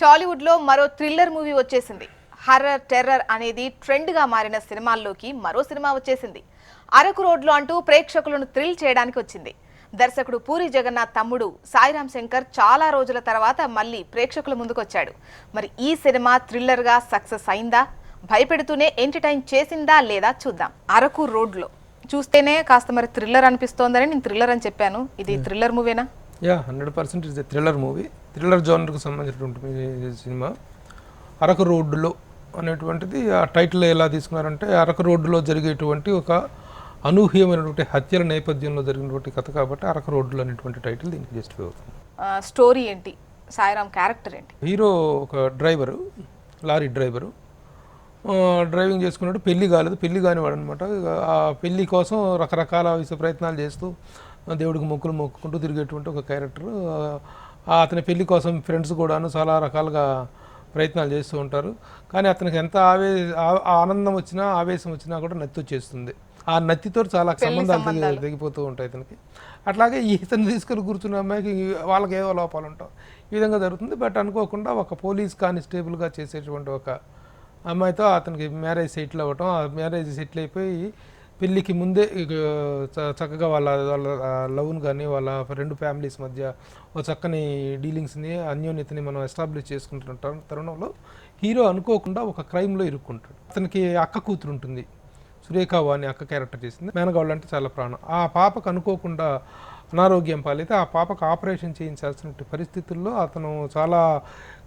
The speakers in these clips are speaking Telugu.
టాలీవుడ్ లో మరో థ్రిల్లర్ మూవీ వచ్చేసింది. హర్రర్ టెర్రర్ అనేది ట్రెండ్ గా మారిన సినిమాల్లోకి మరో సినిమా వచ్చేసింది. అరకు రోడ్లో అంటూ ప్రేక్షకులను థ్రిల్ చేయడానికి వచ్చింది. దర్శకుడు పూరి జగన్నాథ్ తమ్ముడు సాయిరామ్ శంకర్ చాలా రోజుల తర్వాత మళ్ళీ ప్రేక్షకుల ముందుకొచ్చాడు. మరి ఈ సినిమా థ్రిల్లర్ గా సక్సెస్ అయిందా, భయపెడుతూనే ఎంటర్టైన్ చేసిందా లేదా చూద్దాం. అరకు రోడ్లో చూస్తేనే కాస్త మరి థ్రిల్లర్ అనిపిస్తోందని నేను థ్రిల్లర్ అని చెప్పాను. ఇది థ్రిల్లర్ మూవీనా? 100% ఇస్ థ్రిల్లర్ మూవీ. థ్రిల్లర్ జోనర్కి సంబంధించినటువంటి సినిమా. అరకు రోడ్డులో అనేటువంటిది ఆ టైటిల్ ఎలా తీసుకున్నారంటే అరకు రోడ్డులో జరిగేటువంటి ఒక అనూహ్యమైనటువంటి హత్యల నేపథ్యంలో జరిగినటువంటి కథ కాబట్టి అరకు రోడ్డులో అనేటువంటి టైటిల్ దీనికి జస్టిఫై అవుతుంది. స్టోరీ ఏంటి? సాయిరామ్ క్యారెక్టర్ ఏంటి? హీరో ఒక డ్రైవరు, లారీ డ్రైవరు, డ్రైవింగ్ చేసుకున్నట్టు పెళ్లి కాలేదు, పెళ్లి కానివాడు అనమాట. ఆ పెళ్లి కోసం రకరకాల విష ప్రయత్నాలు చేస్తూ దేవుడికి మొక్కులు మొక్కుకుంటూ తిరిగేటువంటి ఒక క్యారెక్టర్. అతని పెళ్లి కోసం ఫ్రెండ్స్ కూడాను చాలా రకాలుగా ప్రయత్నాలు చేస్తూ ఉంటారు. కానీ అతనికి ఎంత ఆనందం వచ్చినా ఆవేశం వచ్చినా కూడా నత్తి వచ్చేస్తుంది. ఆ నత్తితో చాలా సంబంధాలు తెగిపోతూ ఉంటాయి ఇతనికి. అట్లాగే ఇతను తీసుకొని కూర్చున్న అమ్మాయికి వాళ్ళకి ఏవో లోపాలు ఉంటాయి. ఈ విధంగా జరుగుతుంది. బట్ అనుకోకుండా ఒక పోలీస్ కానిస్టేబుల్గా చేసేటువంటి ఒక అమ్మాయితో అతనికి మ్యారేజ్ సెటిల్ అవ్వటం, ఆ మ్యారేజ్ సెటిల్ అయిపోయి పెళ్ళికి ముందే చక్కగా వాళ్ళ లవ్ని కానీ వాళ్ళ రెండు ఫ్యామిలీస్ మధ్య ఒక చక్కని డీలింగ్స్ని అన్యోన్యతని మనం ఎస్టాబ్లిష్ చేసుకుంటున్న తరుణంలో హీరో అనుకోకుండా ఒక క్రైమ్లో ఇరుక్కుంటాడు. అతనికి అక్క కూతురు ఉంటుంది, సురేఖ వాణి అక్క క్యారెక్టర్ చేసింది. మేనగాళ్ళు అంటే చాలా ప్రాణం. ఆ పాపకు అనుకోకుండా అనారోగ్యం పాలైతే ఆ పాపకు ఆపరేషన్ చేయించాల్సిన పరిస్థితుల్లో అతను చాలా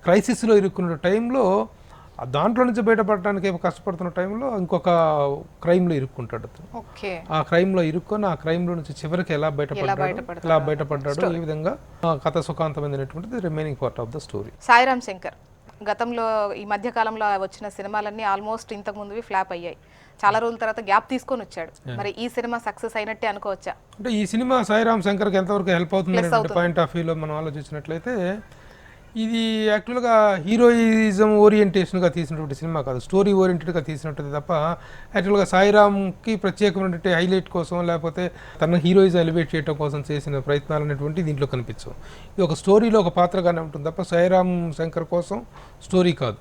క్రైసిస్లో ఇరుక్కున్న టైంలో దాంట్లో నుంచి బయటపడడానికి కష్టపడుతున్న టైంలో ఇంకొక క్రైమ్లో ఇరుక్కుంటాడు అతను. ఆ క్రైమ్లో ఇరుక్కొని ఆ క్రైమ్లో నుంచి చివరికి ఎలా బయటపడ్డాడు ఈ విధంగా కథ సుఖాంతమైనటువంటిది remaining part of the story. Sairam Shankar గతంలో ఈ మధ్య కాలంలో వచ్చిన సినిమాలన్నీ ఆల్మోస్ట్ ఇంతకు ముందువి ఫ్లాప్ అయ్యాయి. చాలా రోజుల తర్వాత గ్యాప్ తీసుకొని వచ్చాడు. మరి ఈ సినిమా సక్సెస్ అయినట్టే అనుకోవచ్చా? అంటే ఈ సినిమా సాయిరామ్ శంకర్కి ఎంతవరకు హెల్ప్ అవుతుంది పాయింట్ ఆఫ్ వ్యూలో మనం ఆలోచించినట్లయితే ఇది యాక్చువల్గా హీరోయిజం ఓరియంటేషన్గా తీసినటువంటి సినిమా కాదు, స్టోరీ ఓరియంటెడ్గా తీసినట్టు తప్ప యాక్చువల్గా సాయిరామ్కి ప్రత్యేకమైనటువంటి హైలైట్ కోసం లేకపోతే తన హీరోయిజం ఎలివేట్ చేయడం కోసం చేసిన ప్రయత్నాలు అనేటువంటి దీంట్లో కనిపించవు. ఇది ఒక స్టోరీలో ఒక పాత్రగానే ఉంటుంది తప్ప సాయిరామ్ శంకర్ కోసం స్టోరీ కాదు,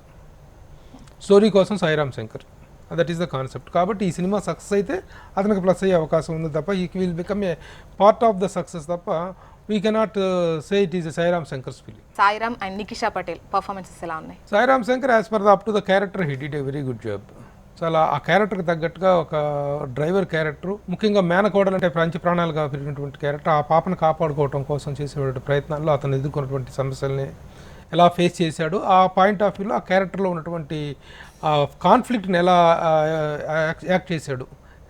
స్టోరీ కోసం Sairam Shankar. That is the concept. కాబట్టి ఈ సినిమా సక్సెస్ అయితే అతనికి ప్లస్ అయ్యే అవకాశం ఉంది తప్ప ఈ will become a part of the success తప్ప we cannot say it is a Sairam Shankar's film. Sairam and Nikisha Patel performances ఎలా ఉన్నాయి? Sairam Shankar as per the up to the character he did a very good job. చాలా ఆ క్యారెక్టర్కి తగ్గట్టుగా ఒక డ్రైవర్ క్యారెక్టర్, ముఖ్యంగా మేనకోడలు అంటే పంచి ప్రాణాలుగా పెరిగినటువంటి క్యారెక్టర్, ఆ పాపను కాపాడుకోవడం కోసం చేసేటువంటి ప్రయత్నాల్లో అతను ఎదుర్కొన్నటువంటి సమస్యల్ని ఎలా ఫేస్ చేశాడు, ఆ పాయింట్ ఆఫ్ వ్యూలో ఆ క్యారెక్టర్లో ఉన్నటువంటి కాన్ఫ్లిక్ట్ని ఎలా యాక్ట్ చేశాడు,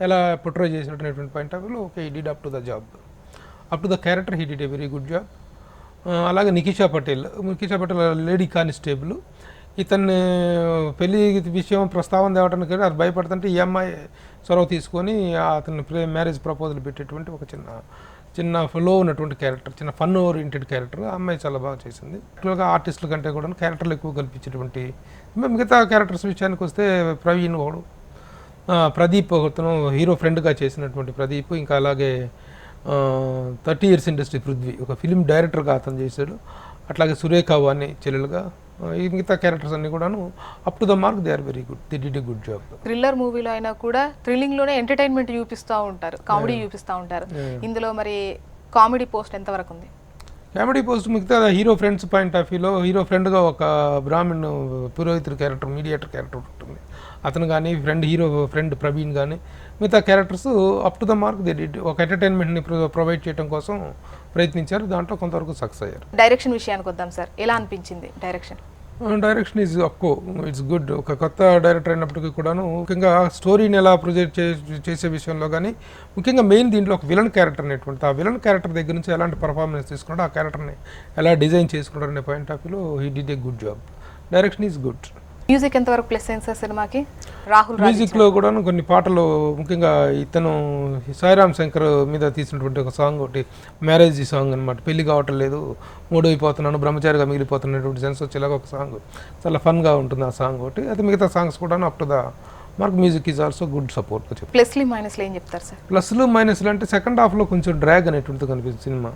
ఎలా పొట్రే చేశాడు అనేటువంటి పాయింట్ ఆఫ్ వ్యూలో okay, he did up to the job. Up to the character he did a very good job. అలాగే నికిషా పటేల్ లేడీ కానిస్టేబుల్, ఇతన్ని పెళ్లి విషయం ప్రస్తావన తేవడానికి అది భయపడుతుంటే ఈ అమ్మాయి చొరవ తీసుకొని అతన్ని మ్యారేజ్ ప్రపోజల్ పెట్టేటువంటి ఒక చిన్న ఫ్లో ఉన్నటువంటి క్యారెక్టర్, చిన్న ఫన్ ఓరియంటెడ్ క్యారెక్టర్. ఆ అమ్మాయి చాలా బాగా చేసింది. యాక్చువల్గా ఆర్టిస్టుల కంటే కూడా క్యారెక్టర్లు ఎక్కువ కల్పించేటువంటి. మిగతా క్యారెక్టర్స్ విషయానికి వస్తే ప్రవీణ్ వాడు, ప్రదీప్ ఒకతను హీరో ఫ్రెండ్గా చేసినటువంటి ప్రదీప్, ఇంకా అలాగే 30 years ఇండస్ట్రీ పృథ్వీ ఒక ఫిలిం డైరెక్టర్గా అతను చేశాడు. అట్లాగే సురేఖ వాణి చెల్లెలుగా, ఈ మిగతా క్యారెక్టర్స్ అన్ని కూడాను up to the mark, they are very good, they did a good job. Thriller మూవీలో అయినా కూడా థ్రిల్లింగ్లోనే ఎంటర్టైన్మెంట్ చూపిస్తూ ఉంటారు, కామెడీ చూపిస్తూ ఉంటారు. ఇందులో మరి కామెడీ పోస్ట్ ఎంతవరకు ఉంది? కామెడీ పోస్ట్ మిగతా హీరో ఫ్రెండ్స్ పాయింట్ ఆఫ్ వ్యూలో హీరో ఫ్రెండ్గా ఒక బ్రాహ్మణ్ పురోహితుడు క్యారెక్టర్, మీడియేటర్ క్యారెక్టర్ ఉంటుంది అతను కానీ, హీరో ఫ్రెండ్ ప్రవీణ్ కానీ, మిగతా characters up to the mark they did. ఒక ఎంటర్టైన్మెంట్ని ప్రొవైడ్ చేయడం కోసం ప్రయత్నించారు, దాంట్లో కొంతవరకు సక్సెస్ అయ్యారు. డైరెక్షన్ విషయానికి వద్దాం సార్, ఎలా అనిపించింది direction? Direction is it's good. ఒక కొత్త డైరెక్టర్ అయినప్పటికీ కూడాను ముఖ్యంగా స్టోరీని ఎలా ప్రొజెక్ట్ చేసే విషయంలో కానీ, ముఖ్యంగా మెయిన్ దీంట్లో ఒక విలన్ క్యారెక్టర్ అనేటువంటి ఆ విలన్ క్యారెక్టర్ దగ్గర నుంచి ఎలాంటి పర్ఫార్మెన్స్ తీసుకున్నాడో, ఆ క్యారెక్టర్ని ఎలా డిజైన్ చేసుకున్నాడు అనే పాయింట్ ఆఫ్ వ్యూలో he did a good job. Direction is good. Music ఎంతవరకు ప్లస్ అయింది సార్ సినిమాకి? రాహుల్ మ్యూజిక్లో కూడా కొన్ని పాటలు, ముఖ్యంగా ఇతను సాయిరామ్ శంకర్ మీద తీసినటువంటి ఒక సాంగ్ ఒకటి, మ్యారేజ్ సాంగ్ అనమాట, పెళ్లి కావటం లేదు, మూడైపోతున్నాను, బ్రహ్మచారిగా మిగిలిపోతున్నటువంటి సెన్స్ వచ్చేలాగా ఒక సాంగ్ చాలా ఫన్గా ఉంటుంది ఆ సాంగ్ ఒకటి. అది మిగతా సాంగ్స్ కూడా up to the mark. Music is also good support. ప్లస్లు మైనస్లు ఏం చెప్తారు సార్? ప్లస్లు మైనస్లు అంటే సెకండ్ హాఫ్లో కొంచెం డ్రాగ్ అనేటువంటిది కనిపిస్తుంది సినిమా.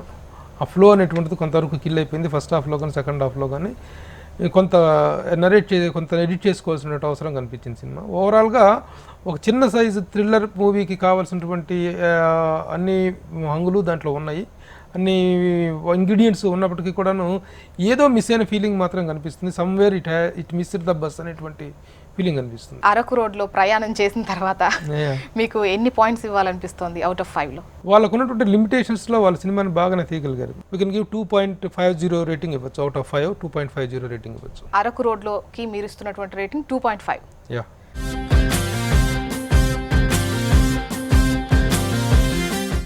ఆ ఫ్లో అనేటువంటిది కొంతవరకు కిల్ అయిపోయింది ఫస్ట్ హాఫ్లో కానీ సెకండ్ హాఫ్లో కానీ. కొంత కొంత ఎడిట్ చేసుకోవాల్సిన అవసరం కనిపించింది సినిమా. ఓవరాల్గా ఒక చిన్న సైజు థ్రిల్లర్ మూవీకి కావాల్సినటువంటి అన్ని హంగులు దాంట్లో ఉన్నాయి, అన్ని ఇంగ్రీడియంట్స్ ఉన్నప్పటికీ కూడాను ఏదో మిస్ అయిన ఫీలింగ్ మాత్రం కనిపిస్తుంది. Somewhere it missed the bus అనేటువంటి ఫీలింగ్ అనిపిస్తుంది. అరకు రోడ్లో ప్రయాణం చేసిన తర్వాత మీకు ఎన్ని పాయింట్స్ ఇవ్వాలనిపిస్తుంది అవుట్ ఆఫ్ 5లో? వాళ్ళకు ఉన్నటువంటి లిమిటేషన్స్లో వాళ్ళ సినిమాని బాగానే తీయగలిగారు. వీ కెన్ గివ్ 2.50 రేటింగ్ ఇవ్వచ్చు. అవుట్ ఆఫ్ 5 2.50 రేటింగ్ ఇవ్వచ్చు. అరకు రోడ్లోకి మీరు ఇస్తున్నటువంటి rating 2.5. Yeah.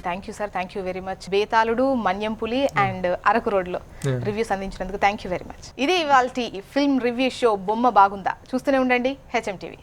Thank you sir, thank you very much. Betaludu, Manyampuli and Araku రోడ్లో రివ్యూస్ అందించినందుకు థ్యాంక్ యూ వెరీ మచ్. ఇది ఇవాల్టి ఫిల్మ్ రివ్యూ షో బొమ్మ బాగుందా. చూస్తూనే ఉండండి HM TV.